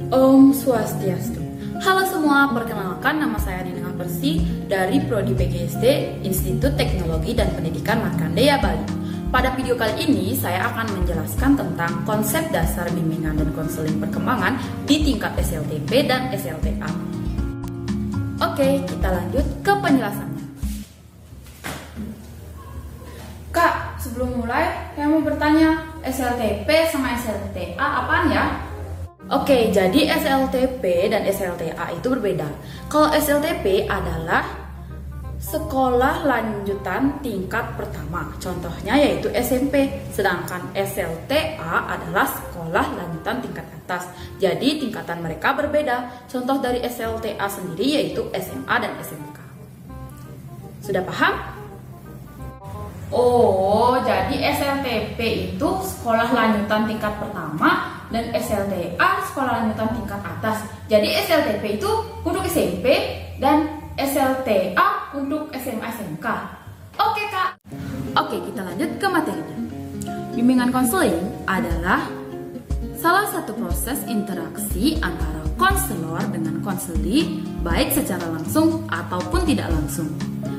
Om Swastiastu. Halo semua, perkenalkan nama saya Nina Persi dari Prodi PGSD Institut Teknologi dan Pendidikan Markandeya Bali. Pada video kali ini saya akan menjelaskan tentang konsep dasar bimbingan dan konseling perkembangan di tingkat SLTP dan SLTA. Oke, kita lanjut ke penjelasannya. Kak, sebelum mulai saya mau bertanya, SLTP sama SLTA apaan ya? Oke, jadi SLTP dan SLTA itu berbeda. Kalau SLTP adalah sekolah lanjutan tingkat pertama, contohnya yaitu SMP. Sedangkan SLTA adalah sekolah lanjutan tingkat atas, jadi tingkatan mereka berbeda. Contoh dari SLTA sendiri yaitu SMA dan SMK. Sudah paham? Oh, jadi SLTP itu sekolah lanjutan tingkat pertama dan SLTA sekolah lanjutan tingkat atas. Jadi SLTP itu untuk SMP dan SLTA untuk SMA SMK. Oke, Kak. Oke, kita lanjut ke materinya. Bimbingan konseling adalah salah satu proses interaksi antara konselor dengan konseli, baik secara langsung ataupun tidak langsung.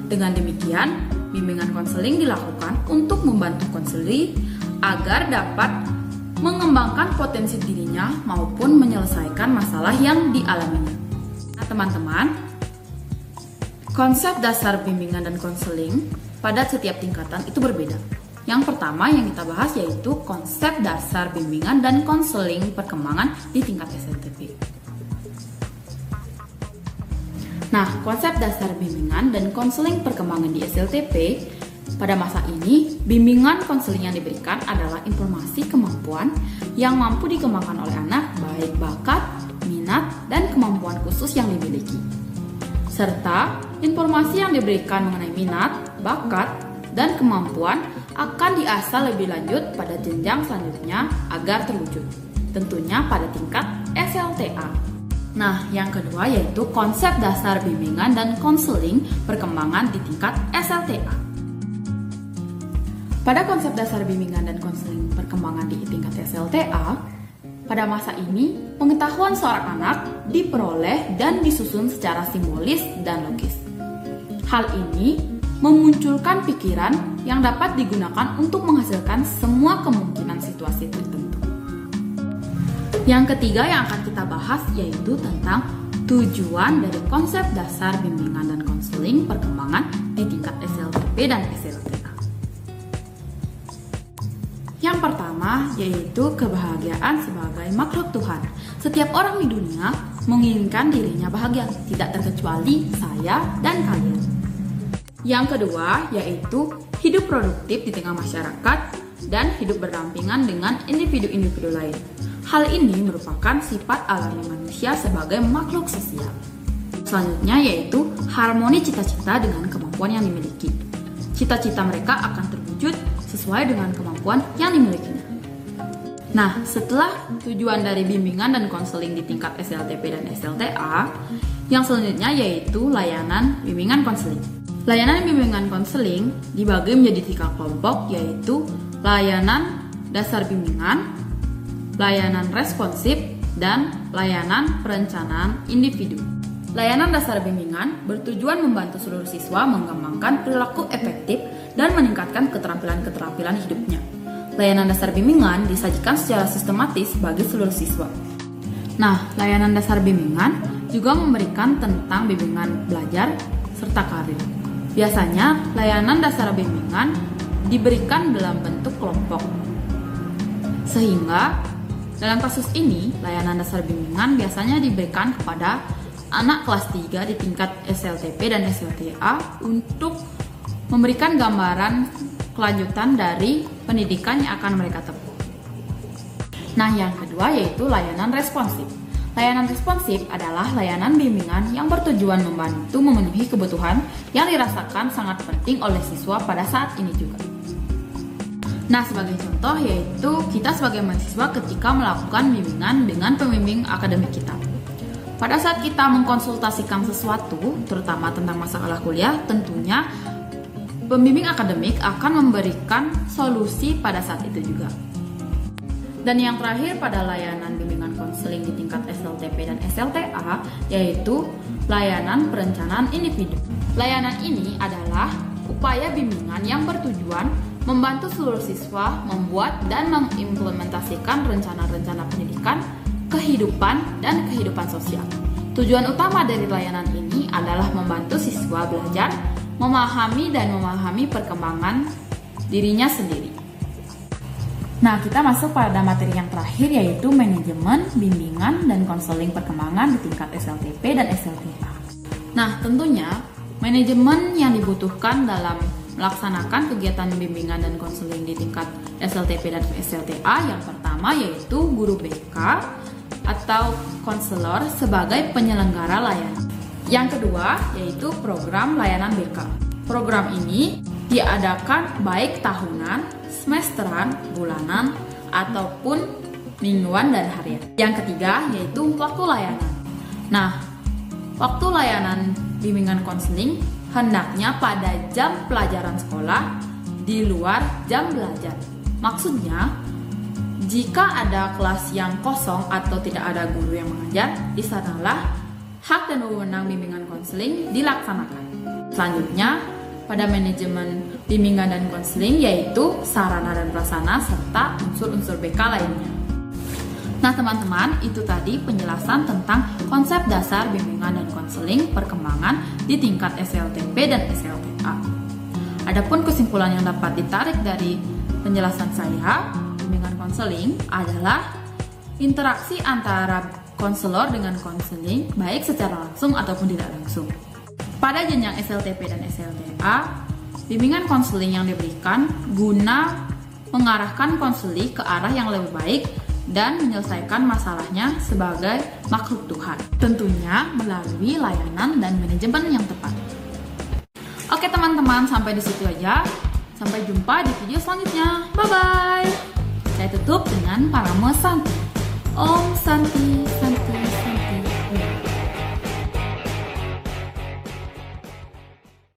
Dengan demikian, bimbingan konseling dilakukan untuk membantu konseli agar dapat mengembangkan potensi dirinya maupun menyelesaikan masalah yang dialaminya. Nah, teman-teman, konsep dasar bimbingan dan konseling pada setiap tingkatan itu berbeda. Yang pertama yang kita bahas yaitu konsep dasar bimbingan dan konseling perkembangan di tingkat SLTP. Nah, konsep dasar bimbingan dan konseling perkembangan di SLTP pada masa ini, bimbingan konseling yang diberikan adalah informasi kemampuan yang mampu dikembangkan oleh anak, baik bakat, minat, dan kemampuan khusus yang dimiliki. Serta, informasi yang diberikan mengenai minat, bakat, dan kemampuan akan diasah lebih lanjut pada jenjang selanjutnya agar terwujud, tentunya pada tingkat SLTA. Nah, yang kedua yaitu konsep dasar bimbingan dan konseling perkembangan di tingkat SLTA. Pada konsep dasar bimbingan dan konseling perkembangan di tingkat SLTA, pada masa ini pengetahuan seorang anak diperoleh dan disusun secara simbolis dan logis. Hal ini memunculkan pikiran yang dapat digunakan untuk menghasilkan semua kemungkinan situasi tertentu. Yang ketiga yang akan kita bahas yaitu tentang tujuan dari konsep dasar bimbingan dan konseling perkembangan di tingkat SLTP dan SLTA. Yang pertama yaitu kebahagiaan sebagai makhluk Tuhan. Setiap orang di dunia menginginkan dirinya bahagia, tidak terkecuali saya dan kalian. Yang kedua yaitu hidup produktif di tengah masyarakat dan hidup berdampingan dengan individu-individu lain. Hal ini merupakan sifat alami manusia sebagai makhluk sosial. Selanjutnya yaitu harmoni cita-cita dengan kemampuan yang dimiliki. Cita-cita mereka akan terwujud sesuai dengan kemampuan yang dimilikinya. Nah, setelah tujuan dari bimbingan dan konseling di tingkat SLTP dan SLTA, yang selanjutnya yaitu layanan bimbingan konseling. Layanan bimbingan konseling dibagi menjadi 3 kelompok yaitu layanan dasar bimbingan, layanan responsif, dan layanan perencanaan individu. Layanan dasar bimbingan bertujuan membantu seluruh siswa mengembangkan perilaku efektif dan meningkatkan keterampilan-keterampilan hidupnya. Layanan dasar bimbingan disajikan secara sistematis bagi seluruh siswa. Nah, layanan dasar bimbingan juga memberikan tentang bimbingan belajar serta karir. Biasanya, layanan dasar bimbingan diberikan dalam bentuk kelompok. Sehingga dalam kasus ini, layanan dasar bimbingan biasanya diberikan kepada anak kelas 3 di tingkat SLTP dan SLTA untuk memberikan gambaran kelanjutan dari pendidikan yang akan mereka tempuh. Nah, yang kedua yaitu layanan responsif. Layanan responsif adalah layanan bimbingan yang bertujuan membantu memenuhi kebutuhan yang dirasakan sangat penting oleh siswa pada saat ini juga. Nah, sebagai contoh yaitu kita sebagai mahasiswa ketika melakukan bimbingan dengan pembimbing akademik kita. Pada saat kita mengkonsultasikan sesuatu, terutama tentang masalah kuliah, tentunya pembimbing akademik akan memberikan solusi pada saat itu juga. Dan yang terakhir pada layanan bimbingan konseling di tingkat SLTP SLTA, yaitu layanan perencanaan individu. Layanan ini adalah upaya bimbingan yang bertujuan membantu seluruh siswa membuat dan mengimplementasikan rencana-rencana pendidikan, kehidupan, dan kehidupan sosial. Tujuan utama dari layanan ini adalah membantu siswa belajar, memahami perkembangan dirinya sendiri. Nah, kita masuk pada materi yang terakhir, yaitu manajemen, bimbingan, dan konseling perkembangan di tingkat SLTP dan SLTA. Nah, tentunya manajemen yang dibutuhkan dalam melaksanakan kegiatan bimbingan dan konseling di tingkat SLTP dan SLTA yang pertama yaitu guru BK atau konselor sebagai penyelenggara layanan. Yang kedua yaitu program layanan BK. Program ini diadakan baik tahunan, semesteran, bulanan, ataupun mingguan dan harian. Yang ketiga yaitu waktu layanan. Nah, waktu layanan bimbingan konseling hendaknya pada jam pelajaran sekolah di luar jam belajar. Maksudnya, jika ada kelas yang kosong atau tidak ada guru yang mengajar, di sanalah hak dan wewenang bimbingan konseling dilaksanakan. Selanjutnya, pada manajemen bimbingan dan konseling yaitu sarana dan prasarana serta unsur-unsur BK lainnya. Nah teman-teman, itu tadi penjelasan tentang konsep dasar bimbingan dan konseling perkembangan di tingkat SLTP dan SLTA. Adapun kesimpulan yang dapat ditarik dari penjelasan saya, bimbingan konseling adalah interaksi antara konselor dengan konseling baik secara langsung ataupun tidak langsung. Pada jenjang SLTP dan SLTA, bimbingan konseling yang diberikan guna mengarahkan konseli ke arah yang lebih baik dan menyelesaikan masalahnya sebagai makhluk Tuhan. Tentunya melalui layanan dan manajemen yang tepat. Oke teman-teman, sampai di situ aja. Sampai jumpa di video selanjutnya. Bye-bye. Saya tutup dengan Paramo Santi. Om Santi Santi.